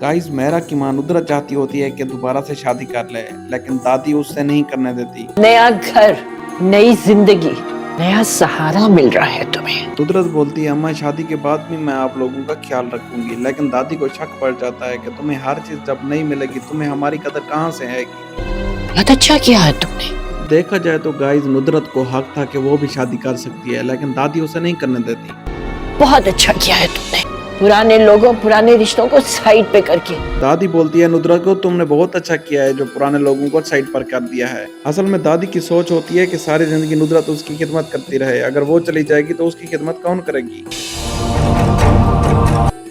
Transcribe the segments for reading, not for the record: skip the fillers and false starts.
Guys मेरा की माँ नुदरत चाहती होती है कि दोबारा से शादी कर ले, लेकिन दादी उससे नहीं करने देती। नया घर, नई जिंदगी, नया सहारा मिल रहा है तुम्हें। नुदरत बोलती है अम्मा शादी के बाद भी मैं आप लोगों का ख्याल रखूंगी, लेकिन दादी को शक पड़ जाता है कि तुम्हें हर चीज जब नहीं मिलेगी तुम्हें हमारी कदर कहाँ से आएगी। बहुत अच्छा किया है तुमने। देखा जाए तो गाइस नुदरत को हक था कि वो भी शादी कर सकती है, लेकिन दादी उसे नहीं करने देती। बहुत अच्छा किया है तुमने, पुराने लोगों पुराने रिश्तों को साइड पे करके। दादी बोलती है नुदरत को तुमने बहुत अच्छा किया है जो पुराने लोगों को साइड पर कर दिया है। असल में दादी की सोच होती है कि सारी जिंदगी नुदरत उसकी खिदमत करती रहे, अगर वो चली जाएगी तो उसकी खिदमत कौन करेगी।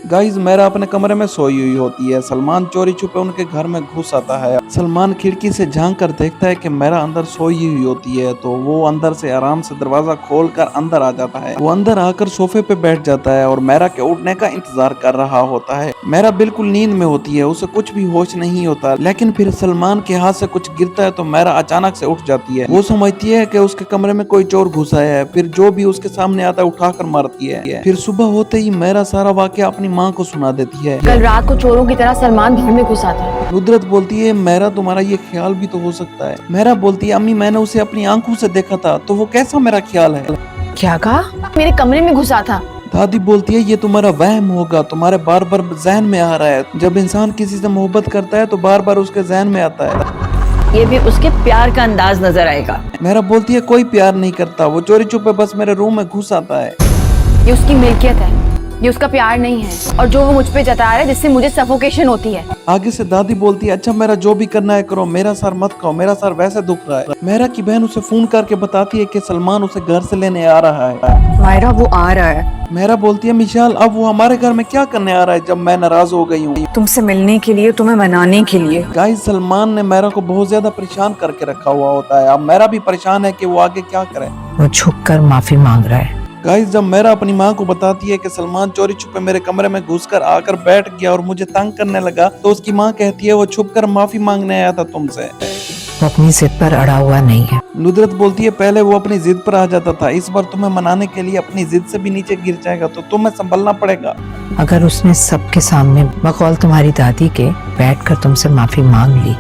गाइस मेरा अपने कमरे में सोई हुई होती है। सलमान चोरी छुपे उनके घर में घुस आता है। सलमान खिड़की से झांक कर देखता है कि मेरा अंदर सोई हुई होती है, तो वो अंदर से आराम से दरवाजा खोलकर अंदर आ जाता है। वो अंदर आकर सोफे पे बैठ जाता है और मेरा के उठने का इंतजार कर रहा होता है। मेरा बिल्कुल नींद में होती है, उसे कुछ भी होश नहीं होता, लेकिन फिर सलमान के हाथ से कुछ गिरता है तो मेरा अचानक से उठ जाती है। वो समझती है कि उसके कमरे में कोई चोर घुस आया है, फिर जो भी उसके सामने आता है उठाकर मारती है। फिर सुबह होते ही मेरा सारा वाकया अपनी माँ को सुना देती है। कल रात को चोरों की तरह सलमान घर में घुसा था। नुदरत बोलती है मेरा तुम्हारा ये ख्याल भी तो हो सकता है। मेरा बोलती है अम्मी मैंने उसे अपनी आंखों से देखा था, तो वो कैसा मेरा ख्याल है। क्या कहा? मेरे कमरे में घुसा था। दादी बोलती है ये तुम्हारा वहम होगा, तुम्हारे बार बार जहन में आ रहा है। जब इंसान किसी से मोहब्बत करता है तो बार बार उसके जहन में आता है। ये भी उसके प्यार का अंदाज नजर आएगा। मेरा बोलती है कोई प्यार नहीं करता, वो चोरी छुपे बस मेरे रूम में घुस आता है। ये उसकी मिल्कियत है, ये उसका प्यार नहीं है, और जो वो मुझ पे जता रहा है जिससे मुझे सफोकेशन होती है। आगे से दादी बोलती है अच्छा मेरा जो भी करना है करो, मेरा सर मत खाओ, मेरा सर वैसे दुख रहा है। मेरा की बहन उसे फोन करके बताती है कि सलमान उसे घर से लेने आ रहा है। मायरा वो आ रहा है। मेरा बोलती है मिशाल अब वो हमारे घर में क्या करने आ रहा है जब मैं नाराज हो गई हूँ। तुमसे मिलने के लिए, तुम्हें मनाने के लिए। गाइस सलमान ने मेरा को बहुत ज्यादा परेशान करके रखा हुआ होता है। अब मेरा भी परेशान है कि वो आगे क्या करे। वो झुककर माफी मांग रहा है। गाइस जब मेरा अपनी माँ को बताती है कि सलमान चोरी छुपे मेरे कमरे में घुसकर आकर बैठ गया और मुझे तंग करने लगा, तो उसकी माँ कहती है वो छुपकर माफी मांगने आया था तुमसे। वो अपनी जिद पर अड़ा हुआ नहीं है। नुदरत बोलती है पहले वो अपनी जिद पर आ जाता था, इस बार तुम्हें मनाने के लिए अपनी जिद से भी नीचे गिर जाएगा, तो तुम्हें संभलना पड़ेगा। अगर उसने सबके सामने बकौल तुम्हारी दादी के बैठकर तुमसे माफी मांग ली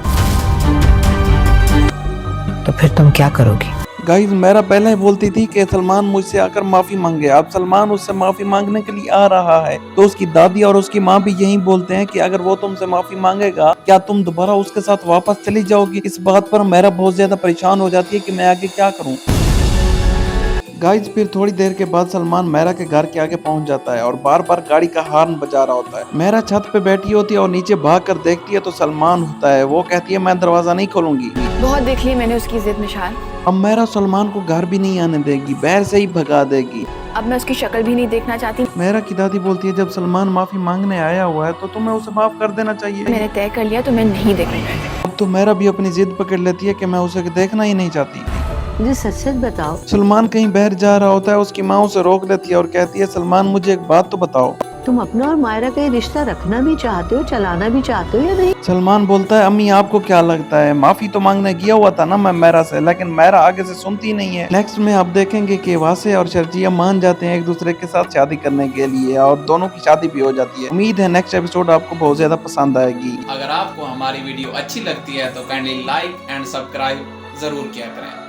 तो फिर तुम क्या करोगी? गाइस मेरा पहले ही बोलती थी कि सलमान मुझसे आकर माफी मांगे। अब सलमान उससे माफी मांगने के लिए आ रहा है, तो उसकी दादी और उसकी माँ भी यही बोलते हैं कि अगर वो तुमसे माफी मांगेगा क्या तुम दोबारा उसके साथ वापस चली जाओगी। इस बात पर मेरा बहुत ज्यादा परेशान हो जाती है कि मैं आगे क्या करूँ। गाइस फिर थोड़ी देर के बाद सलमान मेरा के घर के आगे पहुंच जाता है और बार बार गाड़ी का हॉर्न बजा रहा होता है। मेरा छत पे बैठी होती है और नीचे भाग कर देखती है तो सलमान होता है। वो कहती है मैं दरवाजा नहीं खोलूंगी। बहुत देख ली मैंने उसकी जिद मिशाल। अब मेरा सलमान को घर भी नहीं आने देगी, बाहर से ही भगा देगी। अब मैं उसकी शक्ल भी नहीं देखना चाहती। मेरा की दादी बोलती है जब सलमान माफी मांगने आया हुआ है तो तुम्हें उसे माफ कर देना चाहिए। मैंने तय कर लिया तो मैं नहीं देखूंगी। अब तो मेरा भी अपनी जिद पकड़ लेती है कि मैं उसे देखना ही नहीं चाहती। मुझे सच सच बताओ। सलमान कहीं बाहर जा रहा होता है, उसकी माँ उसे रोक लेती है और कहती है सलमान मुझे एक बात तो बताओ, तुम अपना और मायरा का ये रिश्ता रखना भी चाहते हो, चलाना भी चाहते हो या नहीं? सलमान बोलता है अम्मी आपको क्या लगता है, माफी तो मांगने गया हुआ था ना मैं मेरा से, लेकिन मेरा आगे से सुनती नहीं है। नेक्स्ट में आप देखेंगे कि वासे और शर्जिया मान जाते हैं एक दूसरे के साथ शादी करने के लिए और दोनों की शादी भी हो जाती है। उम्मीद है नेक्स्ट एपिसोड आपको बहुत ज्यादा पसंद आएगी। अगर आपको हमारी वीडियो अच्छी लगती है तो काइंडली लाइक एंड सब्सक्राइब जरूर किया करें।